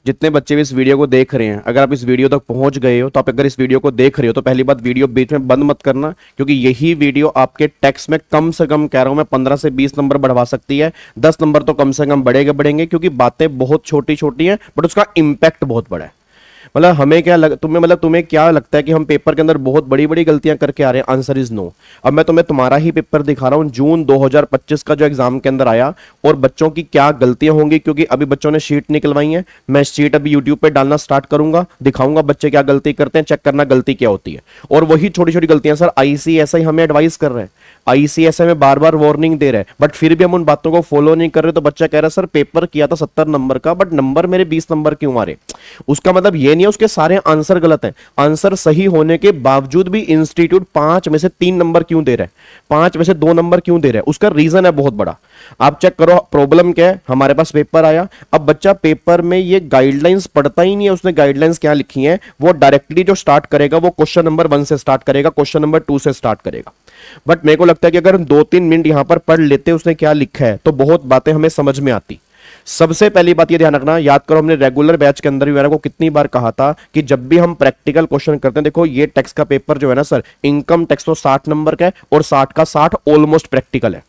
जितने बच्चे भी इस वीडियो को देख रहे हैं, अगर आप इस वीडियो तक पहुंच गए हो, तो आप अगर इस वीडियो को देख रहे हो तो पहली बात, वीडियो बीच में बंद मत करना, क्योंकि यही वीडियो आपके टेक्स्ट में कम से कम कह रहा हूं मैं 15 से 20 नंबर बढ़वा सकती है। 10 नंबर तो कम से कम बढ़ेंगे, क्योंकि बातें बहुत छोटी छोटी हैं बट उसका इंपैक्ट बहुत बड़ा है। मतलब हमें क्या तुम्हें क्या लगता है कि हम पेपर के अंदर बहुत बड़ी बड़ी गलतियां करके आ रहे हैं? Answer is no. अब मैं तुम्हें तुम्हारा ही पेपर दिखा रहा हूं, जून 2025 का जो एग्जाम के अंदर आया, और बच्चों की क्या गलतियां होंगी, क्योंकि अभी बच्चों ने शीट निकलवाई है। मैं शीट अभी यूट्यूब पे डालना स्टार्ट करूंगा, दिखाऊंगा बच्चे क्या गलती करते हैं, चेक करना गलती क्या होती है। और वही छोटी छोटी गलतियां सर आईसीएसआई हमें एडवाइस कर रहे हैं, आईसीएसआई में बार बार वार्निंग दे रहे हैं, बट फिर भी हम उन बातों को फॉलो नहीं कर रहे। तो बच्चा कह रहा है सर पेपर किया था 70 नंबर का, बट नंबर मेरे 20 नंबर क्यों आ रहे? उसका मतलब ये नहीं है उसके सारे आंसर गलत है। आंसर सही होने के बावजूद भी इंस्टीट्यूट 5 में से 3 नंबर क्यों दे रहा है, 5 में से 2 नंबर क्यों दे रहा है? उसका रीजन है बहुत बड़ा। आप चेक करो प्रॉब्लम क्या है। हमारे पास पेपर आया, अब बच्चा पेपर में ये गाइडलाइंस पढ़ता ही नहीं है। उसने गाइडलाइंस क्या लिखी है, वो डायरेक्टली जो स्टार्ट करेगा वो क्वेश्चन नंबर 1 से स्टार्ट करेगा, क्वेश्चन नंबर 2 से स्टार्ट करेगा। बट मेरे को लगता है कि अगर 2-3 मिनट यहां पर पढ़ लेते उसने क्या लिखा है, तो बहुत बातें हमें समझ में आती। सबसे पहली बात ये ध्यान रखना, याद करो हमने रेगुलर बैच के अंदर भी मैंने को कितनी बार कहा था कि जब भी हम प्रैक्टिकल क्वेश्चन करते हैं, देखो ये टैक्स का पेपर जो है ना सर, इनकम टैक्स तो 60 नंबर का है और 60 का 60 ऑलमोस्ट प्रैक्टिकल है।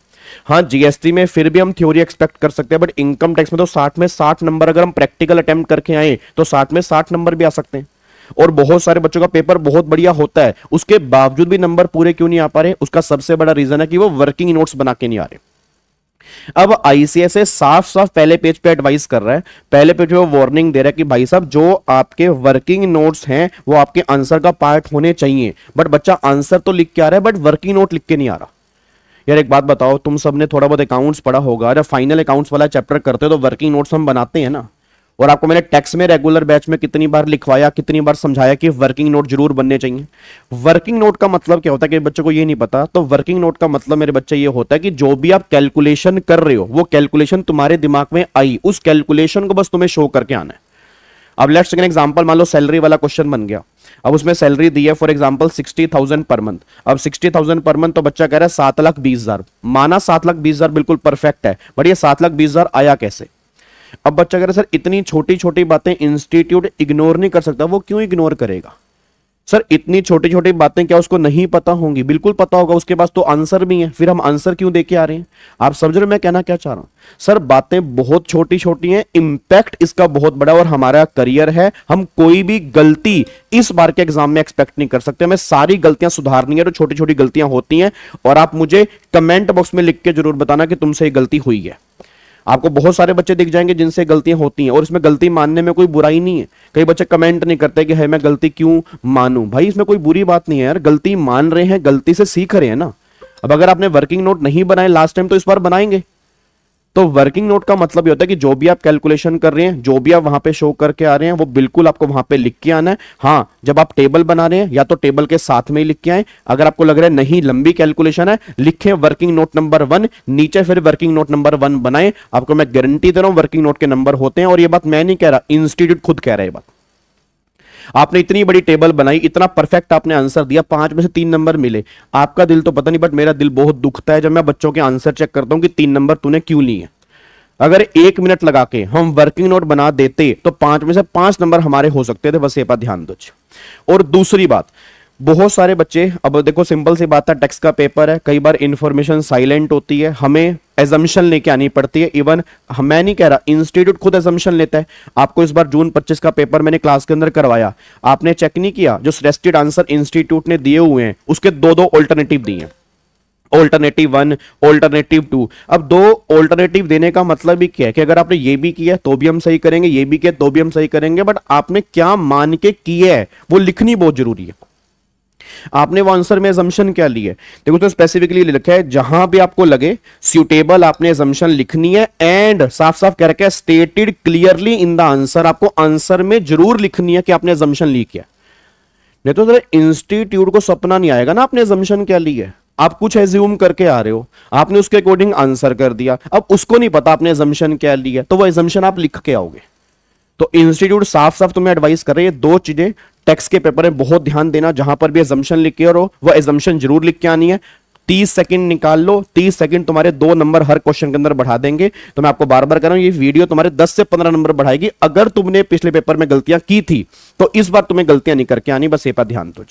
हाँ जीएसटी में फिर भी हम थ्योरी एक्सपेक्ट कर सकते हैं, बट इनकम टैक्स में तो 60 में 60 नंबर अगर हम प्रैक्टिकल अटेम्प्ट करके आए तो 60 में 60 नंबर भी आ सकते हैं। और बहुत सारे बच्चों का पेपर बहुत बढ़िया होता है, उसके बावजूद भी नंबर पूरे क्यों नहीं आ पा रहे? उसका सबसे बड़ा रीजन है कि वो वर्किंग नोट्स बना के नहीं आ रहे। अब आईसीएसए साफ साफ पहले पेज पे एडवाइस कर रहा है, पहले पेज पे वो वार्निंग दे रहा है कि भाई साहब जो आपके वर्किंग नोट्स हैं वो आपके आंसर का पार्ट होने चाहिए। बट बच्चा आंसर तो लिख के आ रहा है बट वर्किंग नोट लिख के नहीं आ रहा। यार एक बात बताओ, तुम सबने थोड़ा बहुत अकाउंट्स पढ़ा होगा, जब फाइनल अकाउंट्स वाला चैप्टर करते हो तो वर्किंग नोट्स हम बनाते हैं ना। और आपको मैंने टैक्स में रेगुलर बैच में कितनी बार लिखवाया, कितनी बार समझाया कि वर्किंग नोट जरूर बनने चाहिए। वर्किंग नोट का मतलब क्या होता है कि बच्चों को ये नहीं पता, तो वर्किंग नोट का मतलब मेरे बच्चे ये होता है कि जो भी आप कैलकुलेशन कर रहे हो वो कैलकुलेशन तुम्हारे दिमाग में आई, उस कैलकुलेशन को बस तुम्हें शो करके आना है। अब लेट्स टेक एन एग्जांपल, मान लो सैलरी वाला क्वेश्चन बन गया। अब उसमें सैलरी दी है फॉर एग्जांपल 60,000 पर मंथ। अब 60,000 पर मंथ तो बच्चा कह रहा है 7,20,000, माना 7,20,000 बिल्कुल परफेक्ट है, बट ये 7,20,000 आया कैसे? अब बच्चा कह रहा है सर इतनी छोटी छोटी बातें इंस्टीट्यूट इग्नोर नहीं कर सकता। वो क्यों इग्नोर करेगा सर? इतनी छोटी छोटी बातें क्या उसको नहीं पता होंगी? बिल्कुल पता होगा, उसके पास तो आंसर भी है, फिर हम आंसर क्यों देके आ रहे हैं? आप समझ रहे हो मैं कहना क्या चाह रहा हूं? सर बातें बहुत छोटी छोटी हैं, इंपैक्ट इसका बहुत बड़ा, और हमारा करियर है, हम कोई भी गलती इस बार के एग्जाम में एक्सपेक्ट नहीं कर सकते। हमें सारी गलतियां सुधारनी है, तो छोटी छोटी गलतियां होती हैं। और आप मुझे कमेंट बॉक्स में लिख के जरूर बताना कि तुमसे ये गलती हुई है। आपको बहुत सारे बच्चे दिख जाएंगे जिनसे गलतियां होती हैं, और इसमें गलती मानने में कोई बुराई नहीं है। कई बच्चे कमेंट नहीं करते कि है मैं गलती क्यों मानूं। भाई इसमें कोई बुरी बात नहीं है यार, गलती मान रहे हैं, गलती से सीख रहे हैं ना। अब अगर आपने वर्किंग नोट नहीं बनाए लास्ट टाइम तो इस बार बनाएंगे। तो वर्किंग नोट का मतलब ये होता है कि जो भी आप कैलकुलेशन कर रहे हैं, जो भी आप वहां पे शो करके आ रहे हैं, वो बिल्कुल आपको वहां पे लिख के आना है। हाँ जब आप टेबल बना रहे हैं या तो टेबल के साथ में ही लिख के आए। अगर आपको लग रहा है नहीं लंबी कैलकुलेशन है, लिखें वर्किंग नोट नंबर 1 नीचे, फिर वर्किंग नोट नंबर 1 बनाए। आपको मैं गारंटी दे रहा हूं वर्किंग नोट के नंबर होते हैं। और ये बात मैं नहीं कह रहा, इंस्टीट्यूट खुद कह रहा है ये बात। आपने इतनी बड़ी टेबल बनाई, इतना परफेक्ट आपने आंसर दिया, 5 में से 3 नंबर मिले। आपका दिल तो पता नहीं, बट मेरा दिल बहुत दुखता है जब मैं बच्चों के आंसर चेक करता हूं कि 3 नंबर तूने क्यों लिए। अगर 1 मिनट लगा के हम वर्किंग नोट बना देते तो 5 में से 5 नंबर हमारे हो सकते थे। बस ये बात ध्यान दो। और दूसरी बात, बहुत सारे बच्चे, अब देखो सिंपल सी बात है, टैक्स का पेपर है, कई बार इंफॉर्मेशन साइलेंट होती है, हमें एजम्पशन लेके आनी पड़ती है। इवन मैं नहीं कह रहा, इंस्टीट्यूट खुद एजम्पशन लेता है। आपको इस बार जून 25 का पेपर मैंने क्लास के अंदर करवाया, आपने चेक नहीं किया, जो सजेस्टेड आंसर इंस्टीट्यूट ने दिए हुए हैं उसके 2-2 ऑल्टरनेटिव दिए हैं, ऑल्टरनेटिव 1, ऑल्टरनेटिव 2। अब 2 ऑल्टरनेटिव देने का मतलब भी क्या है कि अगर आपने ये भी किया तो भी हम सही करेंगे, ये भी किया तो भी हम सही करेंगे, बट आपने क्या मान के किया है वो लिखनी बहुत जरूरी है। आपने वो आंसर में assumption क्या ली है, देखो तो स्पेसिफिकली लिखा है, जहां भी आपको लगे सुटेबल आपने assumption लिखनी है। एंड साफ साफ कह रखा है stated clearly in the answer, आपको आंसर में जरूर लिखनी है कि आपने assumption ली क्या। नहीं तो जरा इंस्टीट्यूट को सपना नहीं आएगा ना आपने assumption क्या ली है। आप कुछ एज्यूम करके आ रहे हो, आपने उसके अकॉर्डिंग आंसर कर दिया, अब उसको नहीं पता आपने assumption क्या ली है, तो वो assumption आप लिख के आओगे। तो इंस्टीट्यूट साफ साफ तुम्हें एडवाइस कर रही है, 2 चीजें टैक्स के पेपर में बहुत ध्यान देना, जहां पर भी assumption लिख के और वो assumption जरूर लिख के आनी है। 30 सेकंड निकाल लो, 30 सेकंड तुम्हारे 2 नंबर हर क्वेश्चन के अंदर बढ़ा देंगे। तो मैं आपको बार बार कह रहा हूं, ये वीडियो तुम्हारे 10 से 15 नंबर बढ़ाएगी। अगर तुमने पिछले पेपर में गलतियां की थी तो इस बार तुम्हें गलतियां नहीं करके आनी, बस ये पर ध्यान दो।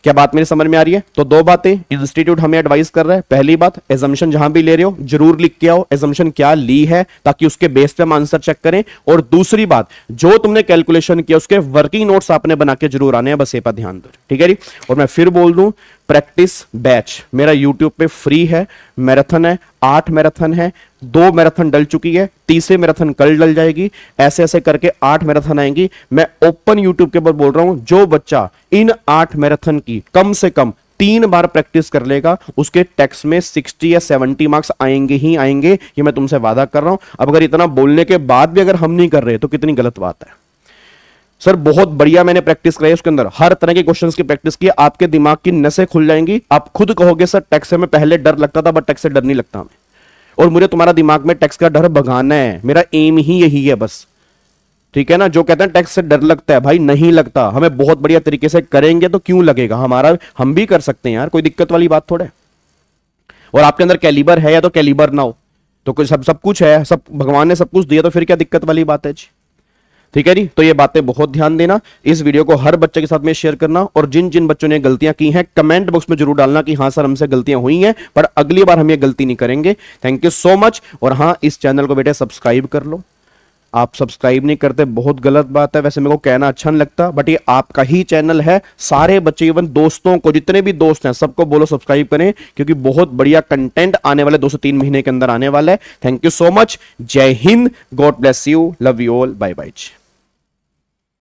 क्या बात मेरी समझ में आ रही है? तो 2 बातें इंस्टीट्यूट हमें एडवाइस कर रहा है। पहली बात, एजम्पशन जहां भी ले रहे हो जरूर लिख के आओ एजम्पशन क्या ली है, ताकि उसके बेस पे हम आंसर चेक करें। और दूसरी बात, जो तुमने कैलकुलेशन किया उसके वर्किंग नोट्स आपने बना के जरूर आने हैं, बस ये पर ध्यान दो, ठीक है जी। और मैं फिर बोल दूं, प्रैक्टिस बैच मेरा यूट्यूब पे फ्री है। मैराथन है, 8 मैराथन है, 2 मैराथन डल चुकी है, तीसरे मैराथन कल डल जाएगी। ऐसे ऐसे करके 8 मैराथन आएंगी। मैं ओपन यूट्यूब के ऊपर बोल रहा हूं, जो बच्चा इन 8 मैराथन की कम से कम 3 बार प्रैक्टिस कर लेगा, उसके टेक्स्ट में 60 या 70 मार्क्स आएंगे ही आएंगे। ये मैं तुमसे वादा कर रहा हूं। अब अगर इतना बोलने के बाद भी अगर हम नहीं कर रहे तो कितनी गलत बात है। सर बहुत बढ़िया मैंने प्रैक्टिस कराई, उसके अंदर हर तरह के क्वेश्चंस की प्रैक्टिस की, आपके दिमाग की नसें खुल जाएंगी। आप खुद कहोगे सर टैक्स से में पहले डर लगता था, बट टैक्स से डर नहीं लगता हमें, और मुझे तुम्हारा दिमाग में टैक्स का डर भगाना है। मेरा एम ही यही है बस, ठीक है ना। जो कहते हैं टैक्स से डर लगता है, भाई नहीं लगता। हमें बहुत बढ़िया तरीके से करेंगे तो क्यों लगेगा, हमारा हम भी कर सकते हैं यार, कोई दिक्कत वाली बात थोड़ा है। और आपके अंदर कैलिबर है या तो कैलिबर ना हो, तो कुछ सब कुछ है, सब भगवान ने सब कुछ दिया, तो फिर क्या दिक्कत वाली बात है जी, ठीक है जी। तो ये बातें बहुत ध्यान देना, इस वीडियो को हर बच्चे के साथ में शेयर करना, और जिन जिन बच्चों ने गलतियां की हैं कमेंट बॉक्स में जरूर डालना कि हाँ सर हमसे गलतियां हुई हैं, पर अगली बार हम ये गलती नहीं करेंगे। Thank you so much. और हाँ, इस चैनल को बेटे सब्सक्राइब कर लो। आप सब्सक्राइब नहीं करते, बहुत गलत बात है। वैसे मेरे को कहना अच्छा नहीं लगता, बट ये आपका ही चैनल है। सारे बच्चे, इवन दोस्तों को, जितने भी दोस्त हैं सबको बोलो सब्सक्राइब करें, क्योंकि बहुत बढ़िया कंटेंट आने वाले 2 से 3 महीने के अंदर आने वाला है। Thank you so much. जय हिंद, God bless you, love you all, bye bye.